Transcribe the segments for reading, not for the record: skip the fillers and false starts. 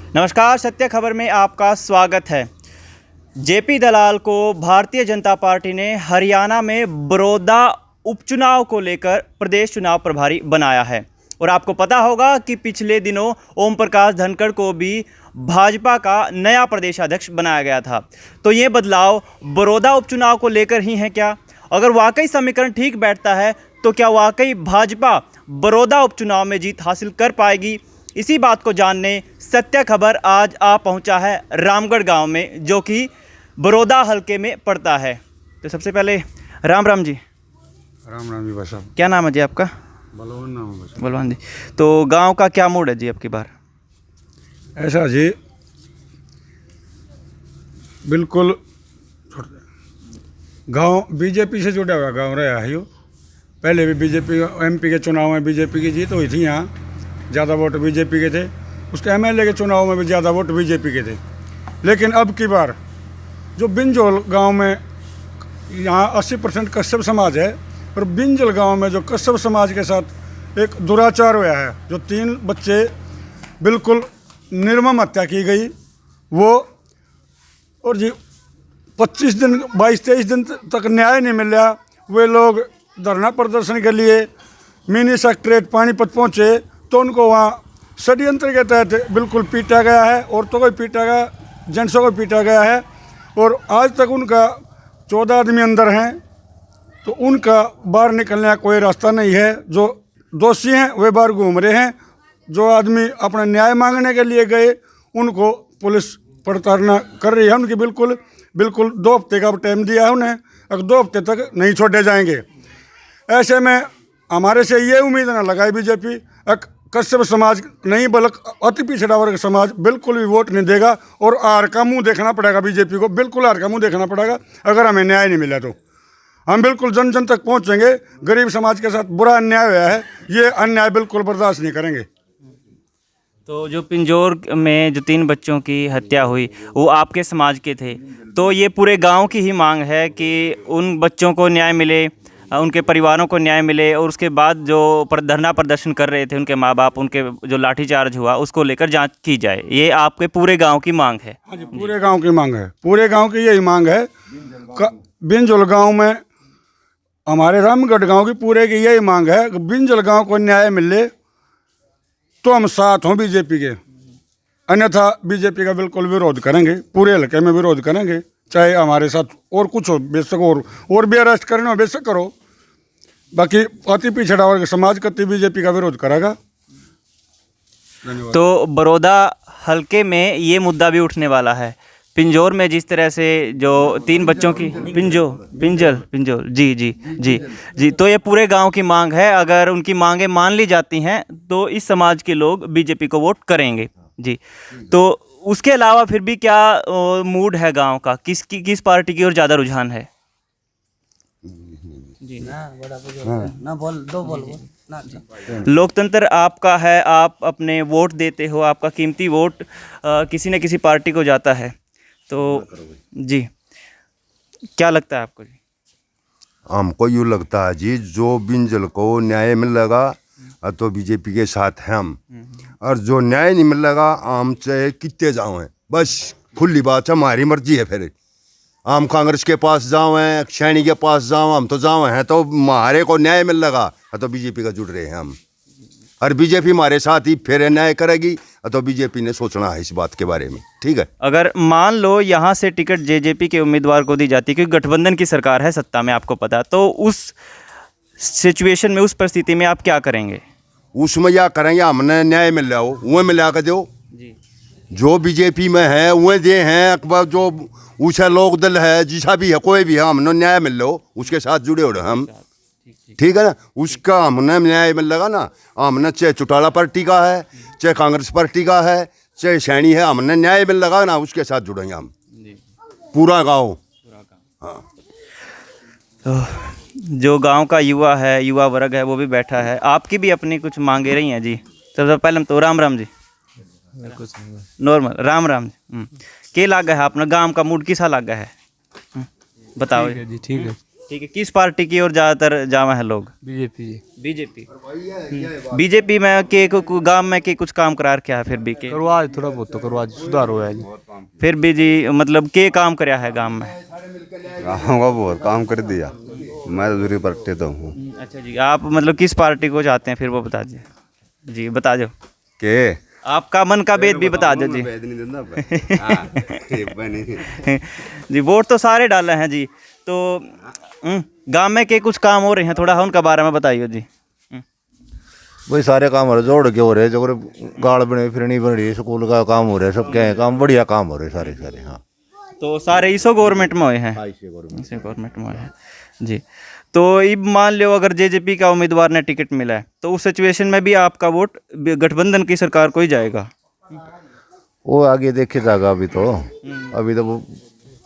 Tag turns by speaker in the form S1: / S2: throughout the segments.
S1: नमस्कार, सत्य खबर में आपका स्वागत है। जेपी दलाल को भारतीय जनता पार्टी ने हरियाणा में बड़ौदा उपचुनाव को लेकर प्रदेश चुनाव प्रभारी बनाया है। और आपको पता होगा कि पिछले दिनों ओम प्रकाश धनखड़ को भी भाजपा का नया प्रदेशाध्यक्ष बनाया गया था। तो ये बदलाव बड़ौदा उपचुनाव को लेकर ही है क्या? अगर वाकई समीकरण ठीक बैठता है तो क्या वाकई भाजपा बड़ौदा उपचुनाव में जीत हासिल कर पाएगी? इसी बात को जानने सत्य खबर आज आ पहुंचा है रामगढ़ गांव में, जो कि बड़ौदा हलके में पड़ता है। तो सबसे पहले राम राम जी।
S2: राम राम जी भाई साहब।
S1: क्या नाम है जी आपका?
S2: बलवान नाम है भाई साहब।
S1: बलवान जी। तो गांव का क्या मूड है जी अब की बार?
S2: ऐसा जी, बिल्कुल गांव बीजेपी से जुड़ा हुआ गांव रहा है। यो पहले भी बीजेपी एमपी के चुनाव में बीजेपी की जीत हुई थी, यहाँ ज़्यादा वोट बीजेपी के थे। उसके एमएलए के चुनाव में भी ज़्यादा वोट बीजेपी के थे। लेकिन अब की बार जो बिंजोल गांव में यहाँ 80% कश्यप समाज है, और बिंजल गांव में जो कश्यप समाज के साथ एक दुराचार हुआ है, जो 3 बच्चे बिल्कुल निर्मम हत्या की गई वो, और जी 25 दिन 22-23 दिन तक न्याय नहीं मिला। वे लोग धरना प्रदर्शन के लिए मिनी सेक्रेटरीट पानीपत पहुँचे तो उनको वहाँ षड्यंत्र के तहत बिल्कुल पीटा गया है। औरतों को पीटा गया, जेंट्सों को पीटा गया है, और आज तक उनका 14 आदमी अंदर हैं। तो उनका बाहर निकलने का कोई रास्ता नहीं है। जो दोषी हैं वे बाहर घूम रहे हैं। जो आदमी अपना न्याय मांगने के लिए गए उनको पुलिस पड़ताल कर रही है। उनकी बिल्कुल 2 हफ्ते का टाइम दिया है उन्हें, अगर 2 हफ्ते तक नहीं छोड़े जाएंगे। ऐसे में हमारे से ये उम्मीद ना लगाए बीजेपी कश्यप समाज नहीं बल्कि अति पिछड़ा वर्ग समाज बिल्कुल भी वोट नहीं देगा, और हार का मुंह देखना पड़ेगा बीजेपी को। बिल्कुल हार का मुंह देखना पड़ेगा। अगर हमें न्याय नहीं मिला तो हम बिल्कुल जन जन तक पहुंचेंगे। गरीब समाज के साथ बुरा अन्याय हुआ है, ये अन्याय बिल्कुल बर्दाश्त नहीं करेंगे।
S1: तो जो पिंजौर में जो 3 बच्चों की हत्या हुई वो आपके समाज के थे, तो ये पूरे गांव की ही मांग है कि उन बच्चों को न्याय मिले, उनके परिवारों को न्याय मिले। और उसके बाद जो धरना प्रदर्शन कर रहे थे उनके माँ बाप, उनके जो लाठीचार्ज हुआ उसको लेकर जांच की जाए, ये आपके पूरे गांव की मांग है?
S2: हाँ जी, पूरे गांव की मांग है। पूरे गांव की यही मांग है। बिंजल गांव में, हमारे रामगढ़ गांव की पूरे की यही मांग है कि बिंजल गांव को न्याय मिले तो हम साथ हों बीजेपी के, अन्यथा बीजेपी का बिल्कुल विरोध करेंगे। पूरे हल्के में विरोध करेंगे, चाहे हमारे साथ और कुछ हो, बेशक और भी अरेस्ट करना हो बेशक करो। बाकी अति पिछड़ा वर्ग समाज कति बीजेपी का विरोध करेगा।
S1: तो बड़ौदा हलके में ये मुद्दा भी उठने वाला है। पिंजौर में जिस तरह से जो 3 बच्चों की पिंजौर जी, तो ये पूरे गांव की मांग है। अगर उनकी मांगें मान ली जाती हैं तो इस समाज के लोग बीजेपी को वोट करेंगे जी। तो उसके अलावा फिर भी क्या मूड है गांव का? किस पार्टी की ओर ज़्यादा रुझान है? जी ना बोल लोकतंत्र आपका है, आप अपने वोट देते हो, आपका कीमती वोट किसी न किसी पार्टी को जाता है। तो जी क्या लगता है आपको? जी
S3: हमको यूँ लगता है जी, जो बिंजल को न्याय मिलेगा तो बीजेपी के साथ हैं हम, और जो न्याय नहीं मिलेगा हम चाहे कितने जाओ हैं, बस खुली बात है, हमारी मर्जी है। फिर हम कांग्रेस के पास जाओ हैं, सैनी के पास जाओ, हम तो जाओ हैं, तो हमारे को न्याय मिल लगा तो बीजेपी का जुड़ रहे हैं हम, और बीजेपी हमारे साथ ही फिर न्याय करेगी। तो बीजेपी ने सोचना है इस बात के बारे में, ठीक है।
S1: अगर मान लो यहाँ से टिकट जेजेपी के उम्मीदवार को दी जाती, क्योंकि गठबंधन की सरकार है सत्ता में, आपको पता, तो उस सिचुएशन में, उस परिस्थिति में आप क्या करेंगे?
S3: उसमें क्या करेंगे, हमने न्याय मिल रहा हो वह मिला कर दो
S1: जी।
S3: जो बीजेपी में है वह दे हैं, अकबर जो ऊँचा लोक दल है, जिसा भी है कोई भी है, हमने न्याय मिल लो उसके साथ जुड़े हो रहे हम, ठीक है ना। उसका हमने न्याय मिल लगा ना, हमने चाहे चौटाला पार्टी का है, चाहे कांग्रेस पार्टी का है, चाहे सैनी है, हमने न्याय मिल लगा ना, उसके साथ जुड़ेंगे हम पूरा गाँव। हाँ,
S1: तो जो गांव का युवा है, युवा वर्ग है, वो भी बैठा है। आपकी भी अपनी कुछ मांगे रही हैं जी। सबसे पहले तो राम राम जी। नॉर्मल राम जी। के लागा है अपना गांव का मूड किसा लागा है? बताओ
S4: जी। ठीक है,
S1: ठीक है, किस पार्टी की ओर ज़्यादातर जावा है लोग?
S4: बीजेपी जी।
S1: बीजेपी। बीजेपी में के गांव में के कुछ काम करा रखा है फिर भी के?
S4: करवा आज थोड़ा बहुत तो करवा आज सुधार हुआ है जी।
S1: फिर भी जी मतलब के काम कराया है गांव में?
S5: गाँव का बहुत काम कर दिया, मैं दूरी पर टेता हूँ।
S1: अच्छा जी, आप मतलब किस पार्टी को चाहते हैं फिर वो बता दीजिए जी, बता दो।
S5: के
S1: आपका मन का भेद भी बता दो जी।
S5: भेद नहीं देना भाई। हाँ, ठीक बनी।
S1: जी वोट तो सारे डाले हैं जी, तो गांव में के कुछ काम हो रहे हैं, थोड़ा उनका बारे में बताइए जी।
S6: वही सारे काम हो रहे, जोड़ के हो रहे, जो गाड़ बने फिरनी बन रही, स्कूल का काम हो रहा है, सब क्या है काम, बढ़िया काम हो रहे सारे सारे। हाँ,
S1: तो सारे इसो गवर्नमेंट में हुए हैं? इसी गवर्नमेंट में हुए हैं जी। तो अब मान लो अगर जेजेपी का उम्मीदवार ने टिकट मिला है तो उस सिचुएशन में भी आपका वोट गठबंधन की सरकार को ही जाएगा?
S6: वो आगे देखे जाएगा, अभी तो वो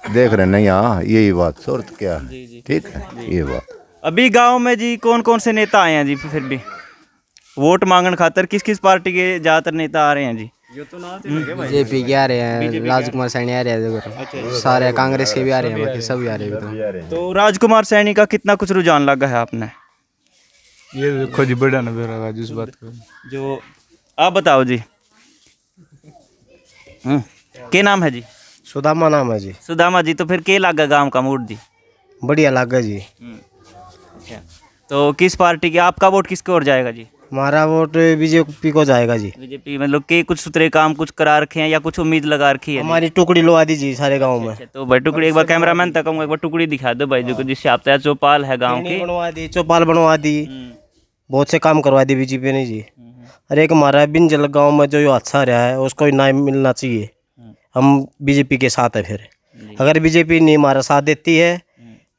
S6: देख रहे नहीं। हाँ, यही बात शर्त क्या है, ठीक है ये बात।
S1: अभी गांव में जी कौन कौन से नेता आए हैं जी फिर भी वोट मांगने खातर? किस किस पार्टी के ज़्यादातर नेता आ रहे हैं जी?
S7: बीजेपी के आ रहे हैं, राजकुमार सैनी आ रहे हैं, सारे कांग्रेस के भी आ रहे हैं, बाकी सभी आ रहे हैं।
S1: तो राजकुमार सैनी का कितना कुछ रुझान लगा है आपने?
S4: ये देखो जी, बड़ा नजर लगा जिस बात को
S1: जो आप बताओ जी। के नाम है जी?
S7: सुदामा नाम है जी।
S1: सुदामा जी, तो फिर के लागा गांव का मूड जी?
S7: बढ़िया लगा जी।
S1: अच्छा, तो किस पार्टी के, आपका वोट किसके ओर जाएगा जी?
S7: हमारा वोट बीजेपी को जाएगा जी।
S1: बीजेपी मतलब के कुछ सूत्रे काम कुछ करा रखे हैं या कुछ उम्मीद लगा रखी है?
S7: हमारी टुकड़ी लगा दी जी सारे गांव में।
S1: अच्छा, तो भाई टुकड़ी एक बार कैमरामैन तक एक बार टुकड़ी दिखा दो भाई, जो जिससे आप चौपाल है गांव की।
S7: बनवा दी, चौपाल बनवा दी, बहुत से काम करवा दी बीजेपी ने जी। अरे एक हमारा बिंजल गांव में जो हादसा रहा है उसको न्याय मिलना चाहिए। हम बीजेपी के साथ है। फिर अगर बीजेपी नहीं हमारा साथ देती है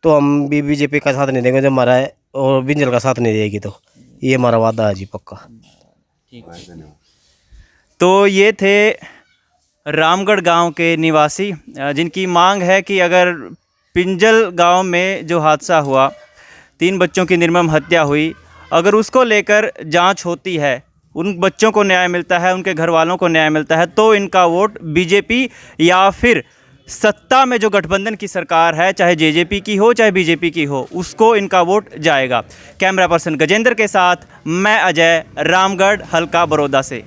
S7: तो हम भी बीजेपी का साथ नहीं देंगे, जब हमारा और बिंजल का साथ नहीं देगी तो ये हमारा वादा है जी पक्का।
S1: तो ये थे रामगढ़ गांव के निवासी जिनकी मांग है कि अगर पिंजल गांव में जो हादसा हुआ, 3 बच्चों की निर्मम हत्या हुई, अगर उसको लेकर जांच होती है, उन बच्चों को न्याय मिलता है, उनके घर वालों को न्याय मिलता है, तो इनका वोट बीजेपी या फिर सत्ता में जो गठबंधन की सरकार है, चाहे जेजेपी की हो चाहे बीजेपी की हो, उसको इनका वोट जाएगा। कैमरा पर्सन गजेंद्र के साथ मैं अजय, रामगढ़ हल्का बड़ौदा से।